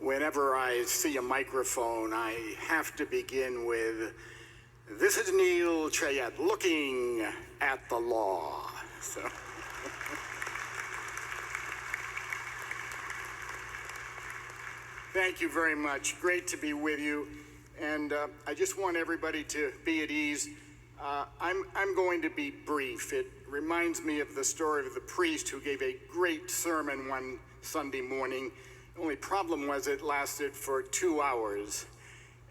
whenever I see a microphone, I have to begin with, "This is Neil Chayette looking at the law." So. Thank you very much. Great to be with you. And I just want everybody to be at ease. I'm going to be brief. It reminds me of the story of the priest who gave a great sermon one Sunday morning. The only problem was it lasted for 2 hours.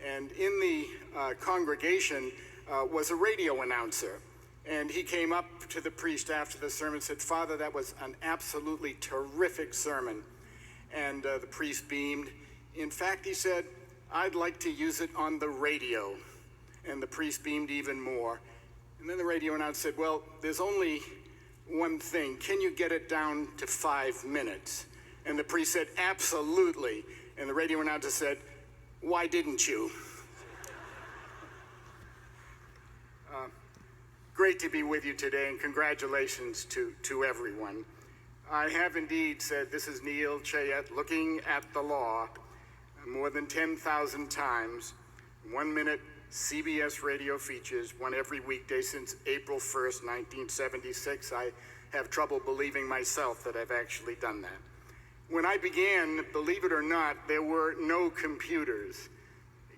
And in the congregation was a radio announcer. And he came up to the priest after the sermon and said, "Father, that was an absolutely terrific sermon." And the priest beamed. In fact, he said, "I'd like to use it on the radio." And the priest beamed even more. And then the radio announcer said, "Well, there's only one thing. Can you get it down to 5 minutes?" And the priest said, "Absolutely." And the radio announcer said, "Why didn't you?" Great to be with you today, and congratulations to everyone. I have indeed said, "This is Neil Chayette looking at the law," more than 10,000 times. 1 minute CBS radio features, one every weekday since April 1st, 1976. I have trouble believing myself that I've actually done that. When I began, believe it or not, there were no computers.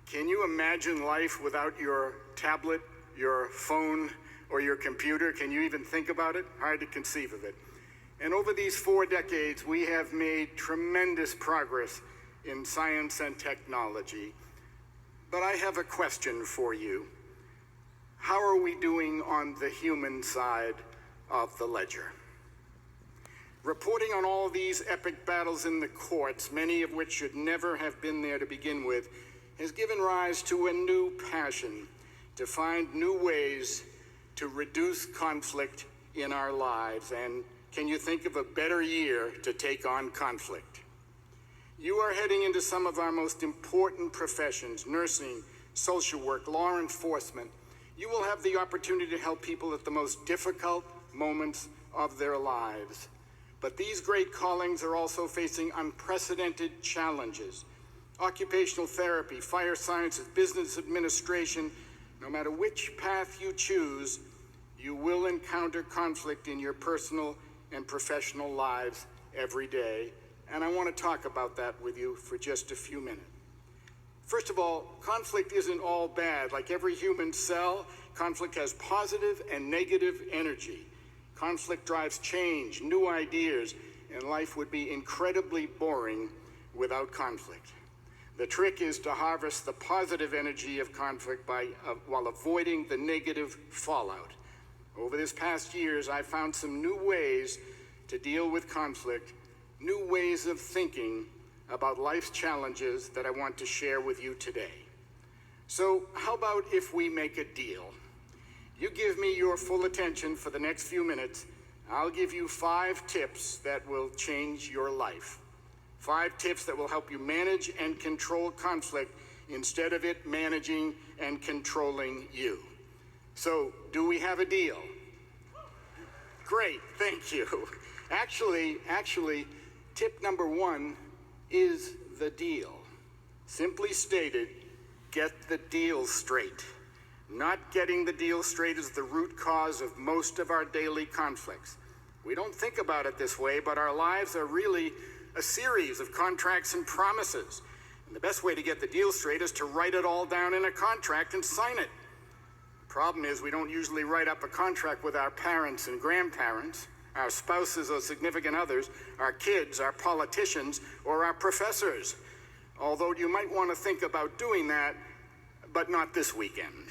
Can you imagine life without your tablet, your phone, or your computer? Can you even think about it? Hard to conceive of it. And over these 4 decades, we have made tremendous progress in science and technology. But I have a question for you. How are we doing on the human side of the ledger? Reporting on all these epic battles in the courts, many of which should never have been there to begin with, has given rise to a new passion to find new ways to reduce conflict in our lives. And can you think of a better year to take on conflict? You are heading into some of our most important professions: nursing, social work, law enforcement. You will have the opportunity to help people at the most difficult moments of their lives. But these great callings are also facing unprecedented challenges. Occupational therapy, fire sciences, business administration, no matter which path you choose, you will encounter conflict in your personal and professional lives every day. And I want to talk about that with you for just a few minutes. First of all, conflict isn't all bad. Like every human cell, conflict has positive and negative energy. Conflict drives change, new ideas, and life would be incredibly boring without conflict. The trick is to harvest the positive energy of conflict while avoiding the negative fallout. Over this past years, I found some new ways to deal with conflict, new ways of thinking about life's challenges that I want to share with you today. So how about if we make a deal? You give me your full attention for the next few minutes. I'll give you 5 tips that will change your life. 5 tips that will help you manage and control conflict instead of it managing and controlling you. So, do we have a deal? Great, thank you. Actually, tip number 1 is the deal. Simply stated, get the deal straight. Not getting the deal straight is the root cause of most of our daily conflicts. We don't think about it this way, but our lives are really a series of contracts and promises. And the best way to get the deal straight is to write it all down in a contract and sign it. The problem is we don't usually write up a contract with our parents and grandparents, our spouses or significant others, our kids, our politicians, or our professors. Although you might want to think about doing that, but not this weekend.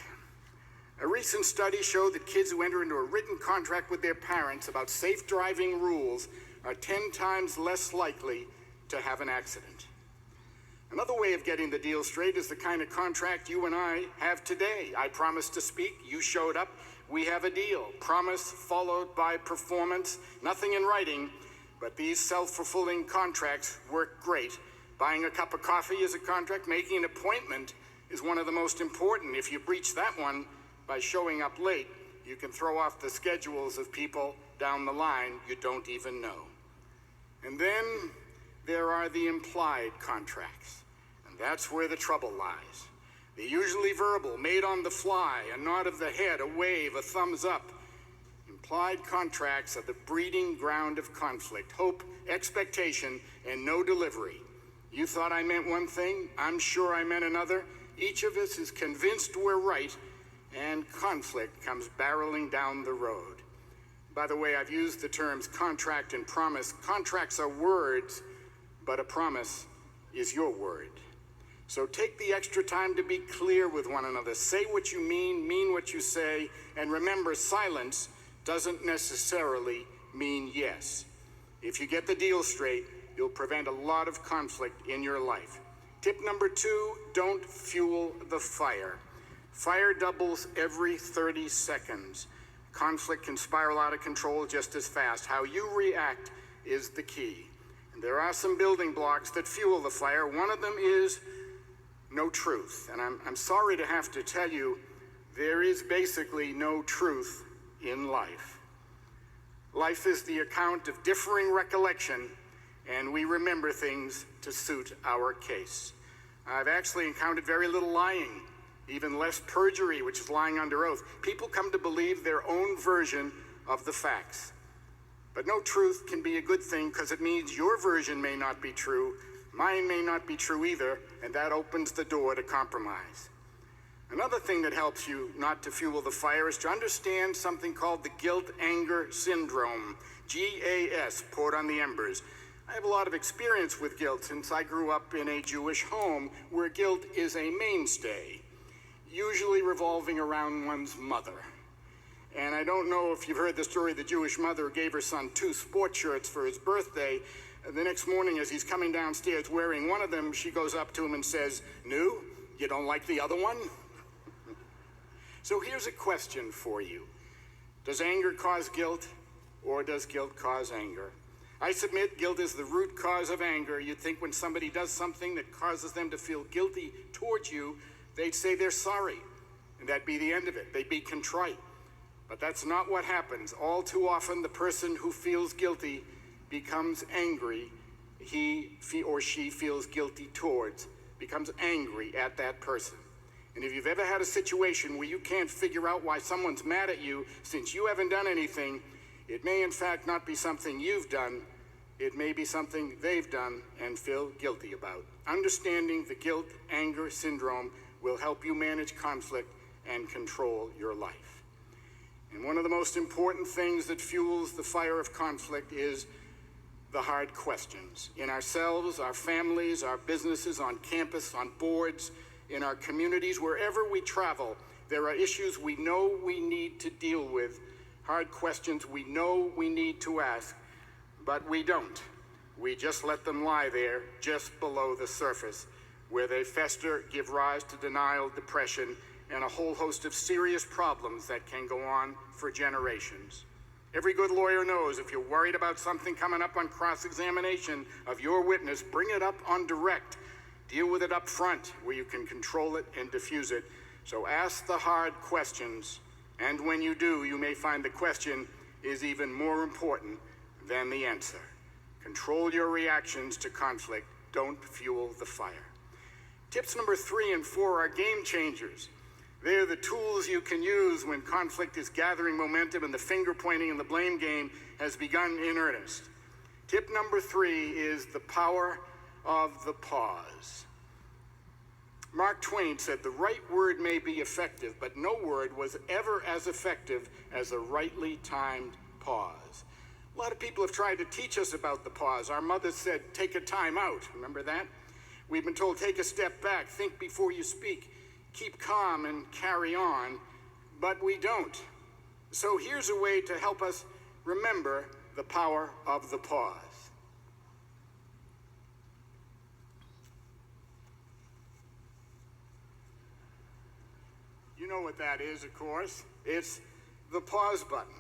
A recent study showed that kids who enter into a written contract with their parents about safe driving rules are 10 times less likely to have an accident. Another way of getting the deal straight is the kind of contract you and I have today. I promised to speak, you showed up, we have a deal. Promise followed by performance, nothing in writing, but these self-fulfilling contracts work great. Buying a cup of coffee is a contract, making an appointment is one of the most important. If you breach that one by showing up late, you can throw off the schedules of people down the line you don't even know. And then there are the implied contracts, and that's where the trouble lies. They're usually verbal, made on the fly, a nod of the head, a wave, a thumbs up. Implied contracts are the breeding ground of conflict, hope, expectation, and no delivery. You thought I meant one thing, I'm sure I meant another. Each of us is convinced we're right, and conflict comes barreling down the road. By the way, I've used the terms contract and promise. Contracts are words, but a promise is your word. So take the extra time to be clear with one another. Say what you mean what you say, and remember, silence doesn't necessarily mean yes. If you get the deal straight, you'll prevent a lot of conflict in your life. Tip number 2, don't fuel the fire. Fire doubles every 30 seconds. Conflict can spiral out of control just as fast. How you react is the key. And there are some building blocks that fuel the fire. One of them is no truth. And I'm sorry to have to tell you, there is basically no truth in life. Life is the account of differing recollection, and we remember things to suit our case. I've actually encountered very little lying, even less perjury, which is lying under oath. People come to believe their own version of the facts. But no truth can be a good thing because it means your version may not be true, mine may not be true either, and that opens the door to compromise. Another thing that helps you not to fuel the fire is to understand something called the guilt-anger syndrome, GAS, poured on the embers. I have a lot of experience with guilt since I grew up in a Jewish home where guilt is a mainstay, usually revolving around one's mother. And I don't know if you've heard the story of the Jewish mother who gave her son 2 sports shirts for his birthday. The next morning, as he's coming downstairs wearing one of them, she goes up to him and says, "Nu, you don't like the other one?" So here's a question for you. Does anger cause guilt, or does guilt cause anger? I submit guilt is the root cause of anger. You'd think when somebody does something that causes them to feel guilty towards you, they'd say they're sorry, and that'd be the end of it. They'd be contrite. But that's not what happens. All too often, the person who feels guilty becomes angry. He or she feels guilty towards, becomes angry at that person. And if you've ever had a situation where you can't figure out why someone's mad at you since you haven't done anything, it may in fact not be something you've done, it may be something they've done and feel guilty about. Understanding the guilt-anger syndrome will help you manage conflict and control your life. And one of the most important things that fuels the fire of conflict is the hard questions. In ourselves, our families, our businesses, on campus, on boards, in our communities, wherever we travel, there are issues we know we need to deal with, hard questions we know we need to ask, but we don't. We just let them lie there just below the surface, where they fester, give rise to denial, depression, and a whole host of serious problems that can go on for generations. Every good lawyer knows if you're worried about something coming up on cross-examination of your witness, bring it up on direct. Deal with it up front where you can control it and diffuse it. So ask the hard questions, and when you do, you may find the question is even more important than the answer. Control your reactions to conflict. Don't fuel the fire. Tips number 3 and 4 are game changers. They're the tools you can use when conflict is gathering momentum and the finger pointing and the blame game has begun in earnest. Tip number 3 is the power of the pause. Mark Twain said, "The right word may be effective, but no word was ever as effective as a rightly timed pause." A lot of people have tried to teach us about the pause. Our mother said, "Take a time out." Remember that? We've been told, "Take a step back, think before you speak, keep calm and carry on," but we don't. So here's a way to help us remember the power of the pause. You know what that is, of course. It's the pause button.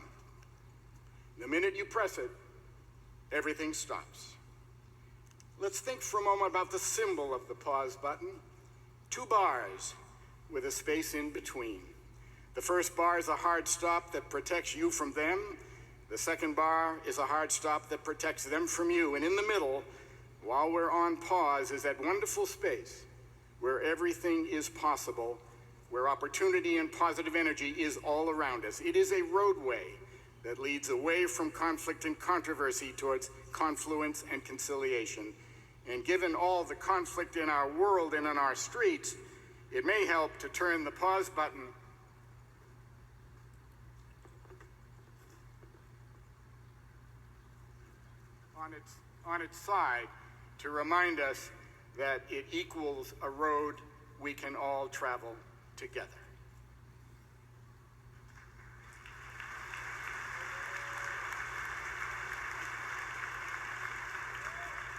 The minute you press it, everything stops. Let's think for a moment about the symbol of the pause button. 2 bars with a space in between. The first bar is a hard stop that protects you from them. The second bar is a hard stop that protects them from you. And in the middle, while we're on pause, is that wonderful space where everything is possible, where opportunity and positive energy is all around us. It is a roadway that leads away from conflict and controversy towards confluence and conciliation. And given all the conflict in our world and in our streets, it may help to turn the pause button on its side to remind us that it equals a road we can all travel together.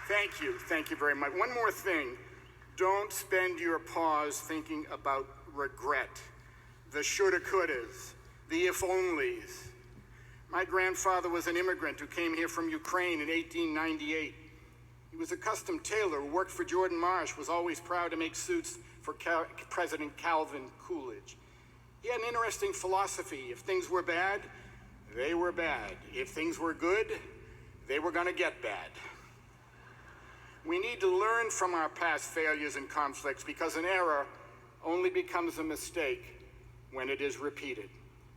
Thank you very much. One more thing, don't spend your pause thinking about regret, the shoulda couldas, the if onlys. My grandfather was an immigrant who came here from Ukraine in 1898. He was a custom tailor who worked for Jordan Marsh, was always proud to make suits for President Calvin Coolidge. He had an interesting philosophy. If things were bad, they were bad. If things were good, they were going to get bad. We need to learn from our past failures and conflicts, because an error only becomes a mistake when it is repeated.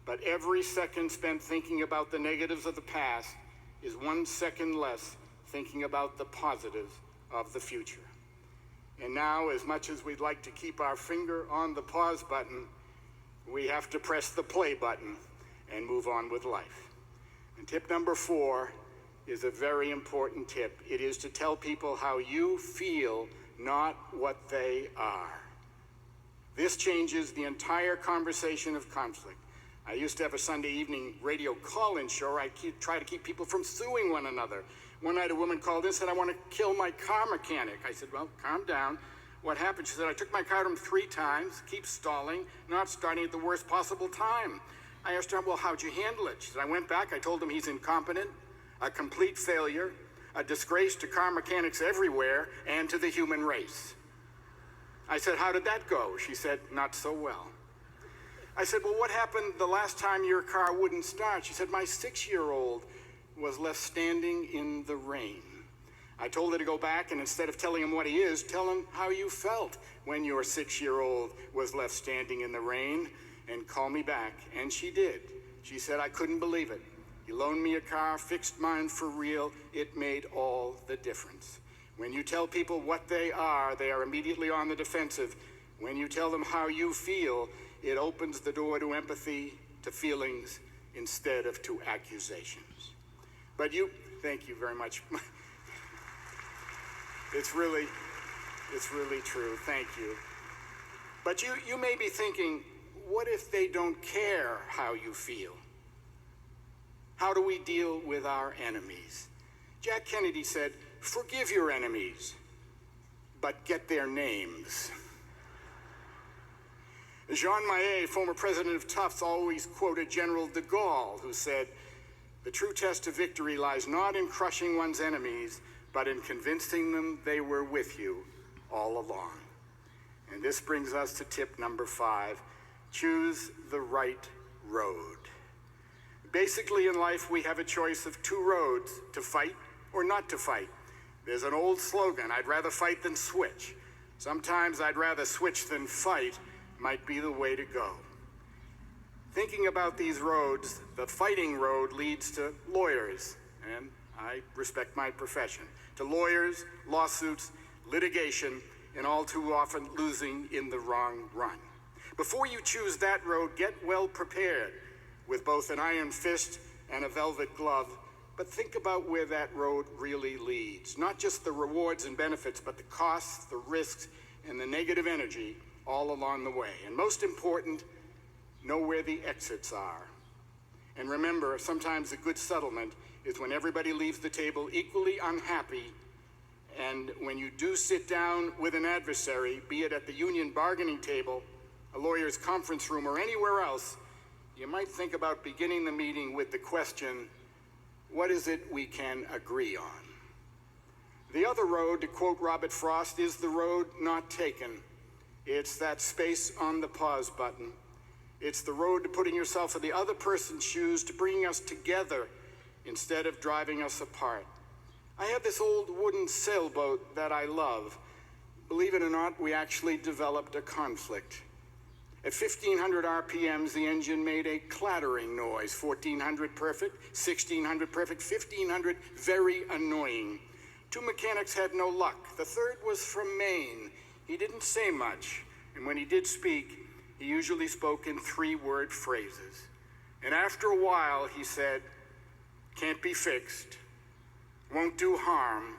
But every second spent thinking about the negatives of the past is 1 second less thinking about the positives of the future. And now, as much as we'd like to keep our finger on the pause button, we have to press the play button and move on with life. And tip number 4 is a very important tip. It is to tell people how you feel, not what they are. This changes the entire conversation of conflict. I used to have a Sunday evening radio call-in show where I try to keep people from suing one another. One night a woman called in and said, "I want to kill my car mechanic." I said, "Well, calm down. What happened?" She said, "I took my car to him 3 times, keeps stalling, not starting at the worst possible time." I asked her, "Well, how'd you handle it?" She said, "I went back, I told him he's incompetent, a complete failure, a disgrace to car mechanics everywhere and to the human race." I said, "How did that go?" She said, "Not so well." I said, "Well, what happened the last time your car wouldn't start?" She said, "My 6-year-old was left standing in the rain." I told her to go back and, instead of telling him what he is, tell him how you felt when your 6-year-old was left standing in the rain, and call me back. And she did. She said, "I couldn't believe it. You loaned me a car, fixed mine for real. It made all the difference." When you tell people what they are immediately on the defensive. When you tell them how you feel, it opens the door to empathy, to feelings, instead of to accusations. But thank you very much. It's really true. Thank you. But you may be thinking, what if they don't care how you feel? How do we deal with our enemies? Jack Kennedy said, "Forgive your enemies, but get their names." Jean Maillet, former president of Tufts, always quoted General de Gaulle, who said, "The true test of victory lies not in crushing one's enemies, but in convincing them they were with you all along." And this brings us to tip number 5, choose the right road. Basically in life, we have a choice of 2 roads, to fight or not to fight. There's an old slogan, "I'd rather fight than switch." Sometimes I'd rather switch than fight might be the way to go. Thinking about these roads, the fighting road leads to lawyers, and I respect my profession, to lawyers, lawsuits, litigation, and all too often losing in the wrong run. Before you choose that road, get well prepared with both an iron fist and a velvet glove, but think about where that road really leads. Not just the rewards and benefits, but the costs, the risks, and the negative energy all along the way. And most important, know where the exits are. And remember, sometimes a good settlement is when everybody leaves the table equally unhappy. And when you do sit down with an adversary, be it at the union bargaining table, a lawyer's conference room, or anywhere else, you might think about beginning the meeting with the question, what is it we can agree on? The other road, to quote Robert Frost, is the road not taken. It's that space on the pause button. It's the road to putting yourself in the other person's shoes, to bringing us together instead of driving us apart. I have this old wooden sailboat that I love. Believe it or not, we actually developed a conflict. At 1,500 RPMs, the engine made a clattering noise. 1,400 perfect, 1,600 perfect, 1,500 very annoying. Two mechanics had no luck. The third was from Maine. He didn't say much, and when he did speak, he usually spoke in three-word phrases. And after a while, he said, "Can't be fixed, won't do harm,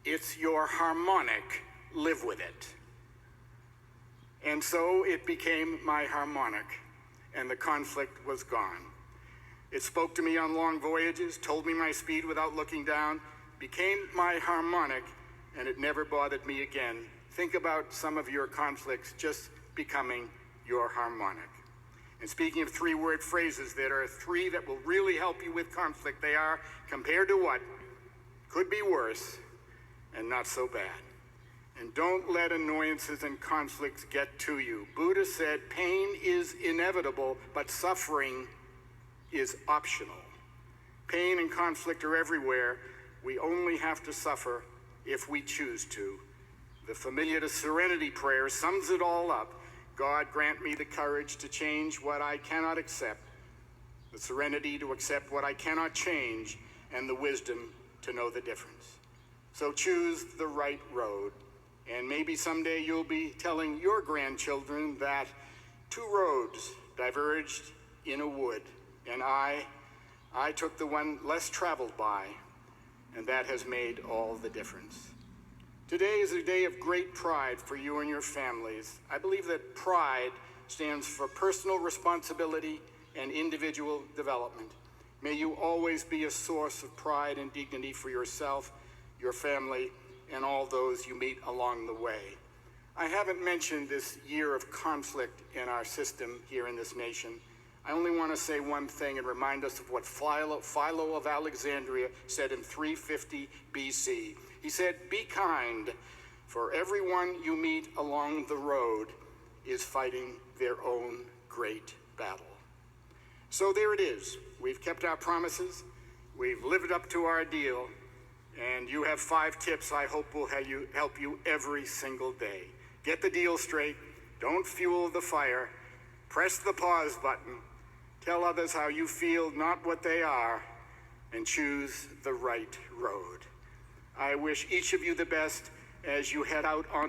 it's your harmonic, live with it." And so it became my harmonic, and the conflict was gone. It spoke to me on long voyages, told me my speed without looking down, became my harmonic, and it never bothered me again. Think about some of your conflicts just becoming your harmonic. And speaking of three-word phrases, there are three that will really help you with conflict. They are, compared to what, could be worse, and not so bad. And don't let annoyances and conflicts get to you. Buddha said, pain is inevitable, but suffering is optional. Pain and conflict are everywhere. We only have to suffer if we choose to. The familiar serenity prayer sums it all up. God, grant me the courage to change what I cannot accept, the serenity to accept what I cannot change, and the wisdom to know the difference. So choose the right road. And maybe someday you'll be telling your grandchildren that two roads diverged in a wood, and I took the one less traveled by, and that has made all the difference. Today is a day of great pride for you and your families. I believe that pride stands for personal responsibility and individual development. May you always be a source of pride and dignity for yourself, your family, and all those you meet along the way. I haven't mentioned this year of conflict in our system here in this nation. I only want to say one thing and remind us of what Philo of Alexandria said in 350 BC. He said, "Be kind, for everyone you meet along the road is fighting their own great battle." So there it is. We've kept our promises. We've lived up to our deal. And you have 5 tips I hope will help you every single day. Get the deal straight. Don't fuel the fire. Press the pause button. Tell others how you feel, not what they are, and choose the right road. I wish each of you the best as you head out on